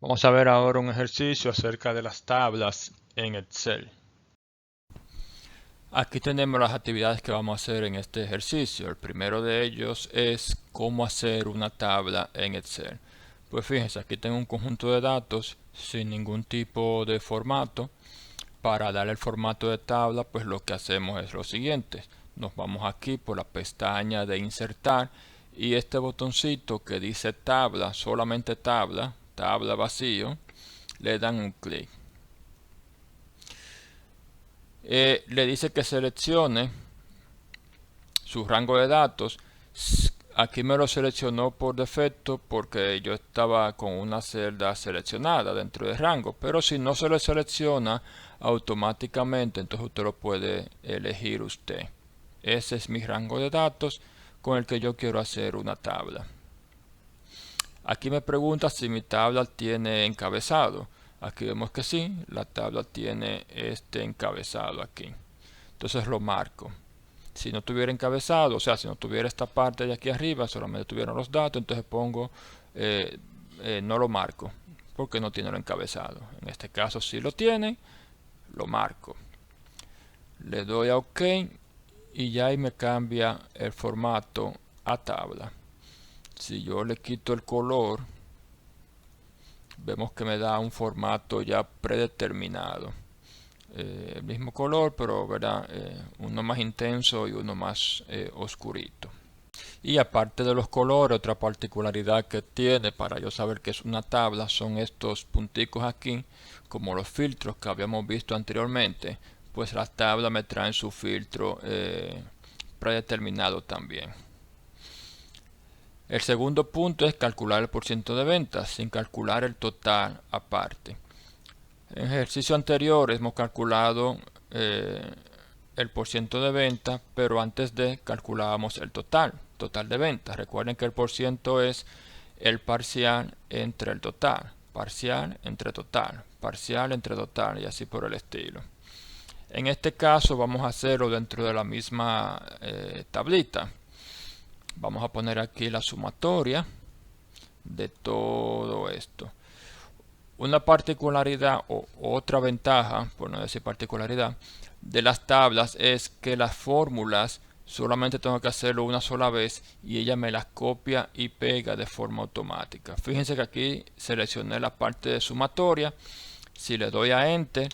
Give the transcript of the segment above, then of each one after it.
Vamos a ver ahora un ejercicio acerca de las tablas en Excel. Aquí tenemos las actividades que vamos a hacer en este ejercicio. El primero de ellos es cómo hacer una tabla en Excel. Pues fíjense, aquí tengo un conjunto de datos sin ningún tipo de formato. Para darle el formato de tabla, pues lo que hacemos es lo siguiente. Nos vamos aquí por la pestaña de insertar y este botoncito que dice tabla, solamente tabla, tabla vacío, le dan un clic. Le dice que seleccione su rango de datos. Aquí me lo seleccionó por defecto porque yo estaba con una celda seleccionada dentro del rango, pero si no se lo selecciona automáticamente, entonces usted lo puede elegir usted. Ese es mi rango de datos con el que yo quiero hacer una tabla. Aquí me pregunta si mi tabla tiene encabezado. Aquí vemos que sí, la tabla tiene este encabezado aquí. Entonces lo marco. Si no tuviera encabezado, o sea, si no tuviera esta parte de aquí arriba, solamente tuviera los datos, entonces pongo, no lo marco, porque no tiene lo encabezado. En este caso sí lo tiene, lo marco. Le doy a OK y ya ahí me cambia el formato a tabla. Si yo le quito el color, vemos que me da un formato ya predeterminado. El mismo color, pero ¿verdad? Uno más intenso y uno más oscurito. Y aparte de los colores, otra particularidad que tiene para yo saber que es una tabla son estos punticos aquí, como los filtros que habíamos visto anteriormente. Pues las tablas me traen su filtro predeterminado también. El segundo punto es calcular el porcentaje de ventas sin calcular el total aparte. En el ejercicio anterior hemos calculado el porcentaje de venta, pero antes de calculábamos el total de ventas. Recuerden que el porcentaje es el parcial entre el total, parcial entre total, parcial entre total y así por el estilo. En este caso vamos a hacerlo dentro de la misma tablita. Vamos a poner aquí la sumatoria de todo esto. Una particularidad o otra ventaja, por no decir particularidad, de las tablas es que las fórmulas solamente tengo que hacerlo una sola vez y ella me las copia y pega de forma automática. Fíjense que aquí seleccioné la parte de sumatoria. Si le doy a Enter,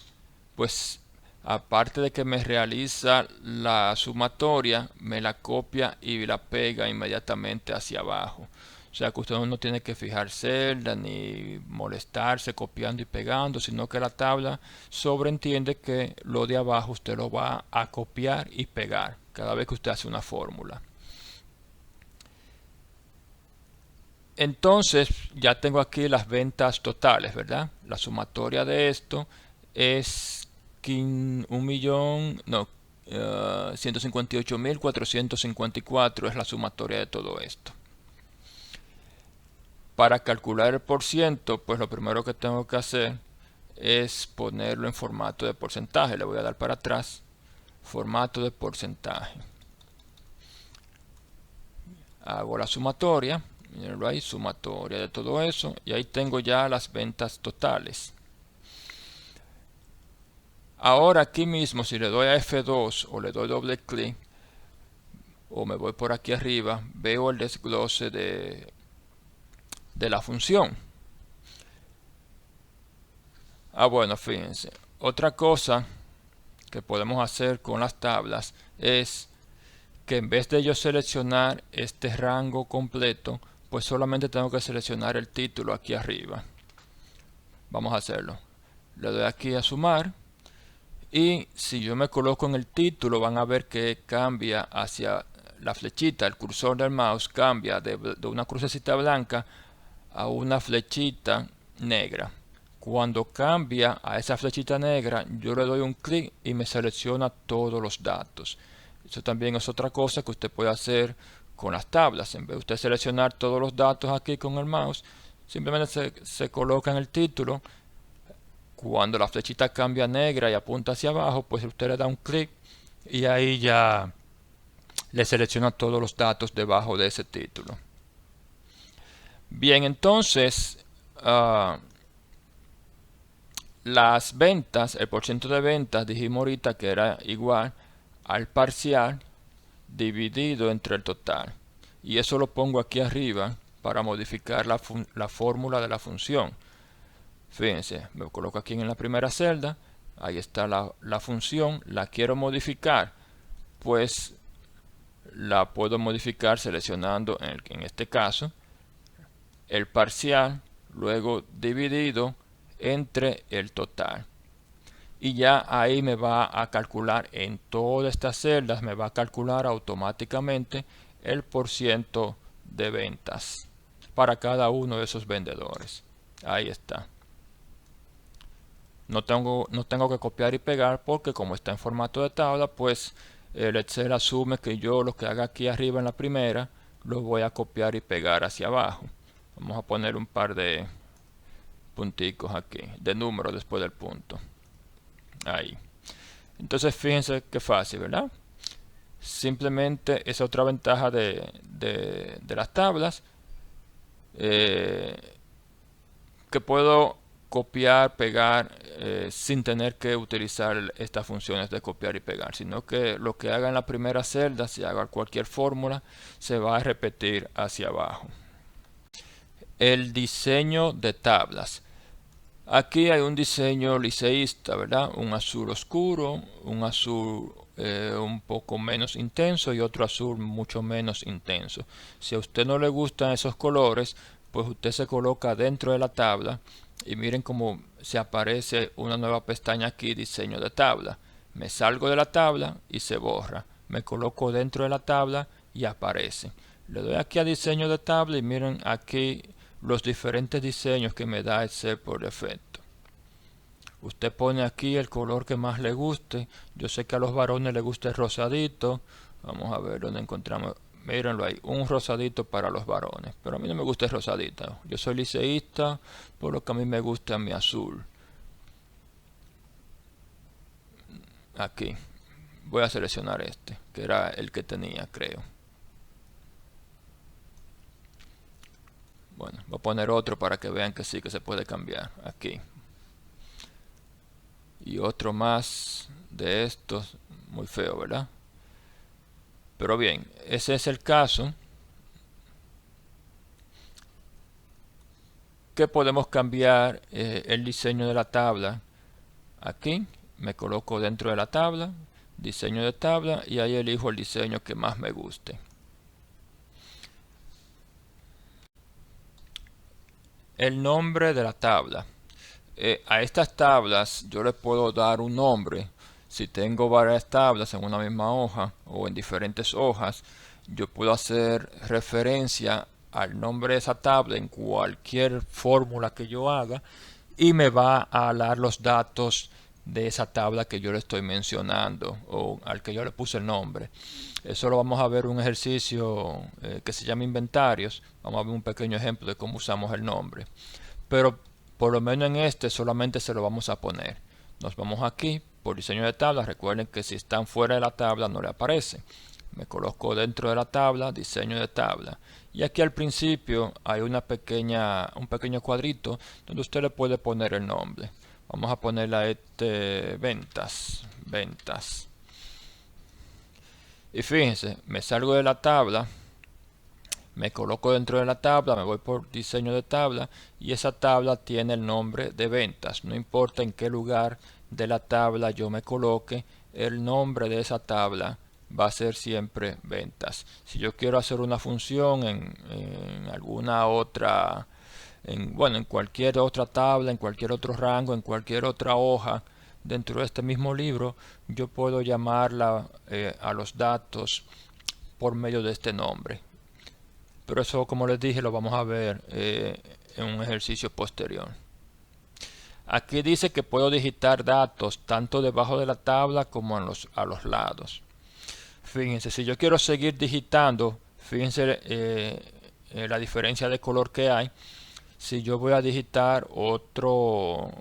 pues aparte de que me realiza la sumatoria, me la copia y la pega inmediatamente hacia abajo. O sea que usted no tiene que fijar celda ni molestarse copiando y pegando, sino que la tabla sobreentiende que lo de abajo usted lo va a copiar y pegar cada vez que usted hace una fórmula. Entonces ya tengo aquí las ventas totales, ¿verdad? La sumatoria de esto es 158.454 es la sumatoria de todo esto. Para calcular el porciento, pues lo primero que tengo que hacer es ponerlo en formato de porcentaje. Le voy a dar para atrás, formato de porcentaje. Hago la sumatoria, mírenlo ahí, sumatoria de todo eso, y ahí tengo ya las ventas totales. Ahora aquí mismo, si le doy a F2 o le doy doble clic, o me voy por aquí arriba, veo el desglose de la función. Bueno, fíjense. Otra cosa que podemos hacer con las tablas es que en vez de yo seleccionar este rango completo, pues solamente tengo que seleccionar el título aquí arriba. Vamos a hacerlo. Le doy aquí a sumar. Y si yo me coloco en el título, van a ver que cambia hacia la flechita, el cursor del mouse cambia de una crucecita blanca a una flechita negra. Cuando cambia a esa flechita negra, yo le doy un clic y me selecciona todos los datos. Eso también es otra cosa que usted puede hacer con las tablas. En vez de usted seleccionar todos los datos aquí con el mouse, simplemente se coloca en el título. Cuando la flechita cambia negra y apunta hacia abajo, pues usted le da un clic y ahí ya le selecciona todos los datos debajo de ese título. Bien, entonces las ventas, el porcentaje de ventas, dijimos ahorita que era igual al parcial dividido entre el total. Y eso lo pongo aquí arriba para modificar la fórmula de la función. Fíjense, me coloco aquí en la primera celda. Ahí está la función. La quiero modificar. Pues la puedo modificar seleccionando en este caso el parcial, luego dividido entre el total. Y ya ahí me va a calcular en todas estas celdas, me va a calcular automáticamente el porciento de ventas para cada uno de esos vendedores. Ahí está. No tengo que copiar y pegar porque como está en formato de tabla, pues el Excel asume que yo lo que haga aquí arriba en la primera lo voy a copiar y pegar hacia abajo. Vamos a poner un par de punticos aquí, de números después del punto. Ahí. Entonces fíjense qué fácil, ¿verdad? Simplemente es otra ventaja de las tablas, que puedo copiar, pegar sin tener que utilizar estas funciones de copiar y pegar, sino que lo que haga en la primera celda, si haga cualquier fórmula, se va a repetir hacia abajo. El diseño de tablas. Aquí hay un diseño liceísta, ¿verdad? Un azul oscuro, un azul un poco menos intenso y otro azul mucho menos intenso. Si a usted no le gustan esos colores, pues usted se coloca dentro de la tabla y miren cómo se aparece una nueva pestaña aquí, diseño de tabla. Me salgo de la tabla y se borra. Me coloco dentro de la tabla y aparece. Le doy aquí a diseño de tabla y miren aquí los diferentes diseños que me da Excel por defecto. Usted pone aquí el color que más le guste. Yo sé que a los varones les gusta el rosadito. Vamos a ver dónde encontramos. Mírenlo ahí, un rosadito para los varones. Pero a mí no me gusta el rosadito. Yo soy liceísta, por lo que a mí me gusta mi azul. Aquí. Voy a seleccionar este, que era el que tenía, creo. Bueno, voy a poner otro para que vean que sí que se puede cambiar. Aquí. Y otro más de estos. Muy feo, ¿verdad? Pero bien, ese es el caso. Que podemos cambiar el diseño de la tabla. Aquí me coloco dentro de la tabla, diseño de tabla, y ahí elijo el diseño que más me guste. El nombre de la tabla. A estas tablas yo le puedo dar un nombre. Si tengo varias tablas en una misma hoja o en diferentes hojas, yo puedo hacer referencia al nombre de esa tabla en cualquier fórmula que yo haga y me va a dar los datos de esa tabla que yo le estoy mencionando o al que yo le puse el nombre. Eso lo vamos a ver en un ejercicio que se llama inventarios. Vamos a ver un pequeño ejemplo de cómo usamos el nombre. Pero por lo menos en este solamente se lo vamos a poner. Nos vamos aquí por diseño de tabla. Recuerden que si están fuera de la tabla no le aparece. Me coloco dentro de la tabla, diseño de tabla. Y aquí al principio hay un pequeño cuadrito donde usted le puede poner el nombre. Vamos a ponerle a ventas. Y fíjense, me salgo de la tabla, me coloco dentro de la tabla, me voy por diseño de tabla y esa tabla tiene el nombre de ventas. No importa en qué lugar de la tabla yo me coloque, el nombre de esa tabla va a ser siempre ventas. Si yo quiero hacer una función en alguna otra, en cualquier otra tabla, en cualquier otro rango, en cualquier otra hoja dentro de este mismo libro, yo puedo llamarla a los datos por medio de este nombre. Pero eso, como les dije, lo vamos a ver en un ejercicio posterior. Aquí dice que puedo digitar datos tanto debajo de la tabla como a los lados. Fíjense, si yo quiero seguir digitando, fíjense la diferencia de color que hay. Si yo voy a digitar otro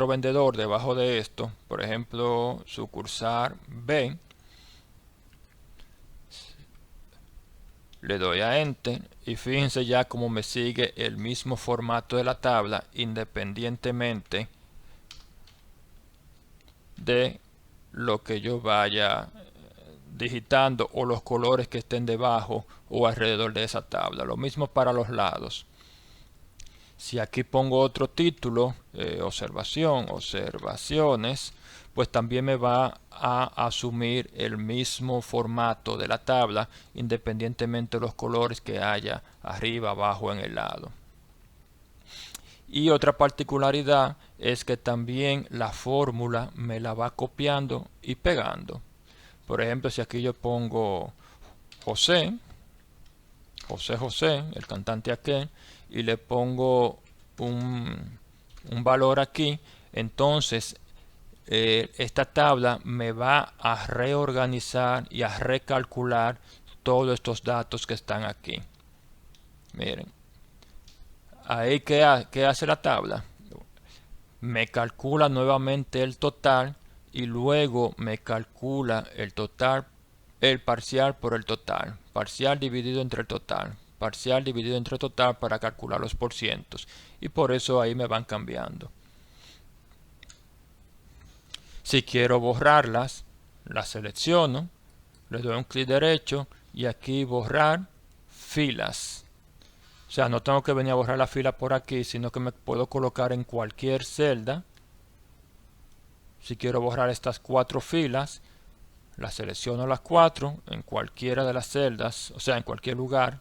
vendedor debajo de esto, por ejemplo, sucursal B, le doy a Enter y fíjense ya cómo me sigue el mismo formato de la tabla independientemente de lo que yo vaya digitando o los colores que estén debajo o alrededor de esa tabla. Lo mismo para los lados. Si aquí pongo otro título, observación, observaciones, pues también me va a asumir el mismo formato de la tabla, independientemente de los colores que haya arriba, abajo, en el lado. Y otra particularidad es que también la fórmula me la va copiando y pegando. Por ejemplo, si aquí yo pongo José, José, el cantante aquel, y le pongo un valor aquí, entonces esta tabla me va a reorganizar y a recalcular todos estos datos que están aquí. Miren, ahí ¿qué hace la tabla? Me calcula nuevamente el total y luego me calcula el total, el parcial por el total, parcial dividido entre el total, parcial dividido entre total para calcular los porcientos, y por eso ahí me van cambiando. Si quiero borrarlas, las selecciono, le doy un clic derecho y aquí borrar filas. O sea, no tengo que venir a borrar la fila por aquí, sino que me puedo colocar en cualquier celda. Si quiero borrar estas 4 filas, las selecciono las 4 en cualquiera de las celdas, o sea, en cualquier lugar.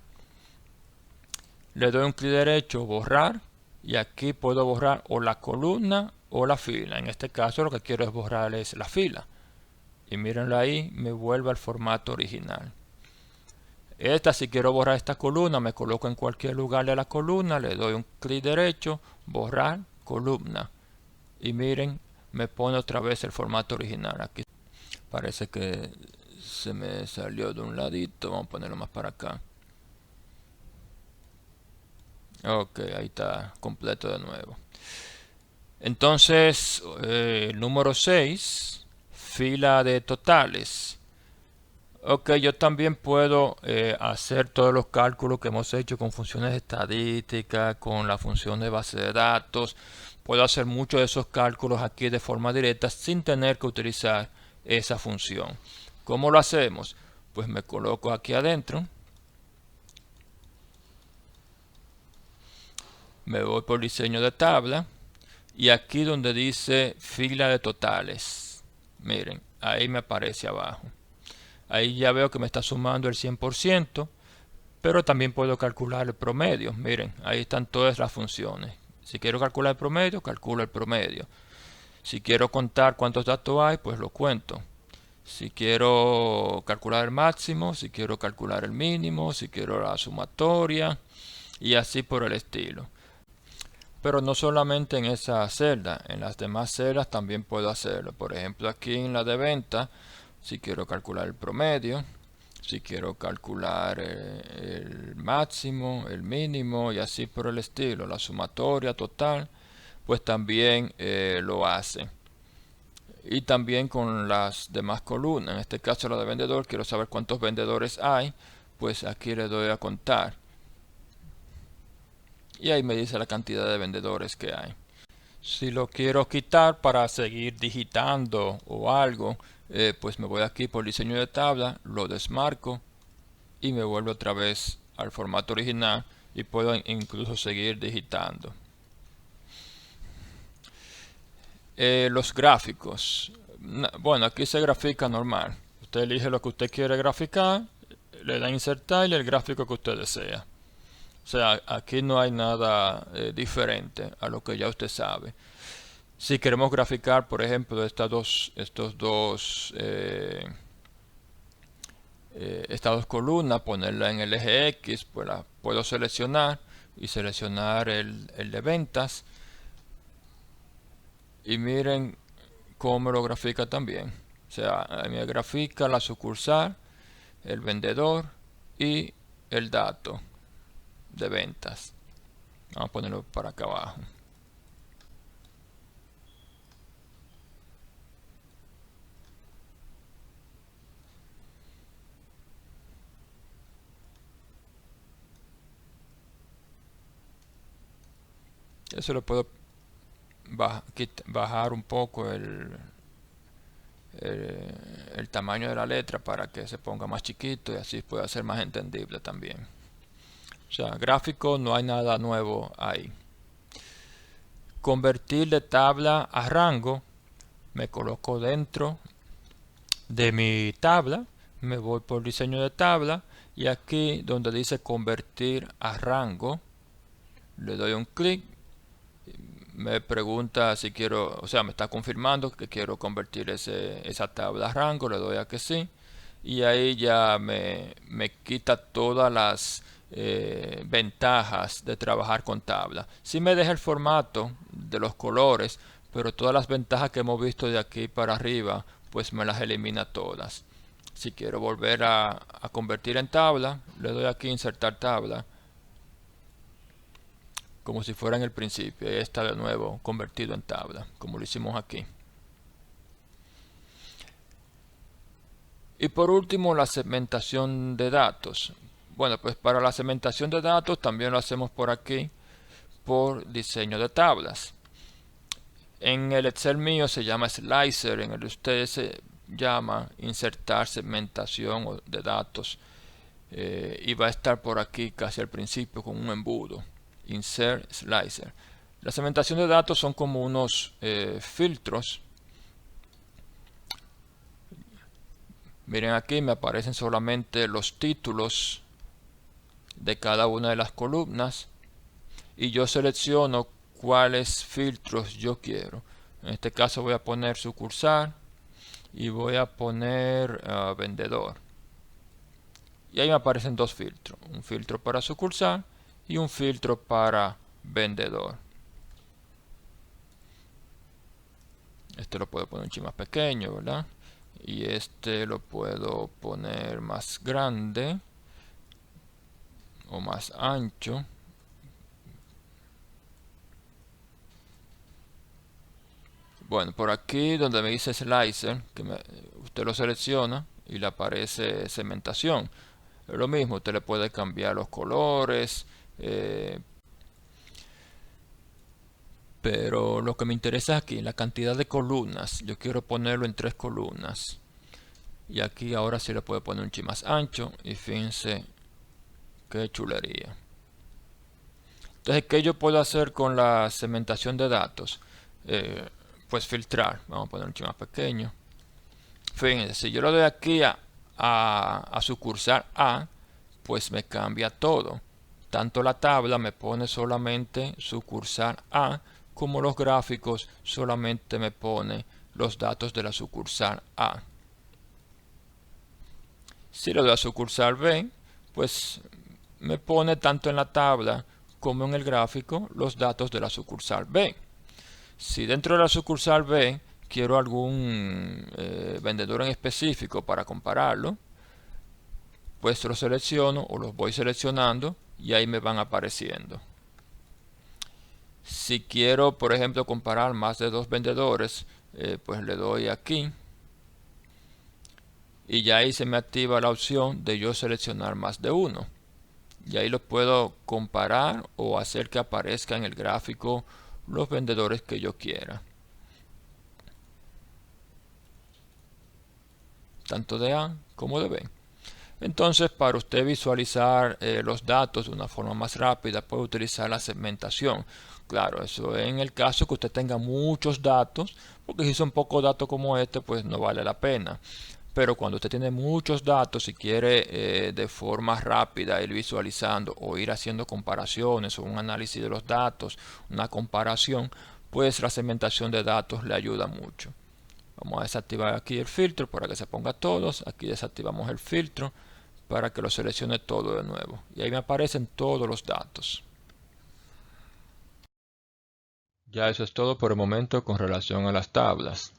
Le doy un clic derecho, borrar, y aquí puedo borrar o la columna o la fila. En este caso lo que quiero es borrar es la fila. Y mírenlo ahí, me vuelve al formato original. Si quiero borrar esta columna, me coloco en cualquier lugar de la columna, le doy un clic derecho, borrar columna. Y miren, me pone otra vez el formato original. Aquí parece que se me salió de un ladito. Vamos a ponerlo más para acá. Ok, ahí está completo de nuevo. Entonces, número 6, fila de totales. Ok, yo también puedo hacer todos los cálculos que hemos hecho con funciones estadísticas, con la función de base de datos. Puedo hacer muchos de esos cálculos aquí de forma directa sin tener que utilizar esa función. ¿Cómo lo hacemos? Pues me coloco aquí adentro. Me voy por diseño de tabla. Y aquí donde dice fila de totales. Miren, ahí me aparece abajo. Ahí ya veo que me está sumando el 100%, pero también puedo calcular el promedio. Miren, ahí están todas las funciones. Si quiero calcular el promedio, calculo el promedio. Si quiero contar cuántos datos hay, pues lo cuento. Si quiero calcular el máximo, si quiero calcular el mínimo, si quiero la sumatoria y así por el estilo. Pero no solamente en esa celda, en las demás celdas también puedo hacerlo. Por ejemplo, aquí en la de venta, si quiero calcular el promedio, si quiero calcular el máximo, el mínimo y así por el estilo, la sumatoria total, pues también lo hace. Y también con las demás columnas, en este caso la de vendedor, quiero saber cuántos vendedores hay, pues aquí le doy a contar. Y ahí me dice la cantidad de vendedores que hay. Si lo quiero quitar para seguir digitando o algo, pues me voy aquí por diseño de tabla, lo desmarco y me vuelvo otra vez al formato original y puedo incluso seguir digitando. Los gráficos. Bueno, aquí se grafica normal. Usted elige lo que usted quiere graficar, le da insertar y el gráfico que usted desea. O sea, aquí no hay nada diferente a lo que ya usted sabe. Si queremos graficar, por ejemplo, estas dos columnas, ponerla en el eje X, pues la puedo seleccionar y seleccionar el de ventas. Y miren cómo me lo grafica también. O sea, me grafica la sucursal, el vendedor y el dato de ventas. Vamos a ponerlo para acá abajo. Eso lo puedo bajar un poco el tamaño de la letra para que se ponga más chiquito y así pueda ser más entendible también. O sea, gráfico no hay nada nuevo ahí. Convertir de tabla a rango. Me coloco dentro de mi tabla. Me voy por diseño de tabla. Y aquí donde dice convertir a rango, le doy un clic. Me pregunta si quiero, o sea, me está confirmando que quiero convertir esa tabla a rango. Le doy a que sí. Y ahí ya me quita todas las ventajas de trabajar con tabla. Sí me deja el formato de los colores, pero todas las ventajas que hemos visto de aquí para arriba, pues me las elimina todas. Si quiero volver a convertir en tabla, le doy aquí insertar tabla, como si fuera en el principio. Y está de nuevo convertido en tabla, como lo hicimos aquí. Y por último, la segmentación de datos. Bueno, pues para la segmentación de datos también lo hacemos por aquí, por diseño de tablas. En el Excel mío se llama Slicer, en el de ustedes se llama insertar segmentación de datos. Y va a estar por aquí casi al principio con un embudo. Insert Slicer. La segmentación de datos son como unos filtros. Miren, aquí me aparecen solamente los títulos de cada una de las columnas y yo selecciono cuáles filtros yo quiero. En este caso voy a poner sucursal y voy a poner vendedor. Y ahí me aparecen dos filtros, un filtro para sucursal y un filtro para vendedor. Este lo puedo poner un ching más pequeño, ¿verdad? Y este lo puedo poner más grande o más ancho. Bueno, por aquí donde me dice Slicer, usted lo selecciona y le aparece segmentación. Es lo mismo, usted le puede cambiar los colores, pero lo que me interesa aquí, la cantidad de columnas. Yo quiero ponerlo en 3 columnas. Y aquí ahora sí le puedo poner un ching más ancho y fíjense qué chulería. Entonces, ¿qué yo puedo hacer con la segmentación de datos? Pues filtrar. Vamos a poner un ching más pequeño. Fíjense, si yo le doy aquí a sucursal A, pues me cambia todo. Tanto la tabla me pone solamente sucursal A, como los gráficos solamente me pone los datos de la sucursal A. Si le doy a sucursal B, pues me pone tanto en la tabla como en el gráfico los datos de la sucursal B. Si dentro de la sucursal B quiero algún vendedor en específico para compararlo, pues lo selecciono o los voy seleccionando y ahí me van apareciendo. Si quiero, por ejemplo, comparar más de 2 vendedores, pues le doy aquí y ya ahí se me activa la opción de yo seleccionar más de uno. Y ahí los puedo comparar o hacer que aparezca en el gráfico los vendedores que yo quiera. Tanto de A como de B. Entonces, para usted visualizar los datos de una forma más rápida, puede utilizar la segmentación. Claro, eso en el caso que usted tenga muchos datos, porque si son pocos datos como este, pues no vale la pena. Pero cuando usted tiene muchos datos y quiere de forma rápida ir visualizando o ir haciendo comparaciones o un análisis de los datos, una comparación, pues la segmentación de datos le ayuda mucho. Vamos a desactivar aquí el filtro para que se ponga todos. Aquí desactivamos el filtro para que lo seleccione todo de nuevo. Y ahí me aparecen todos los datos. Ya eso es todo por el momento con relación a las tablas.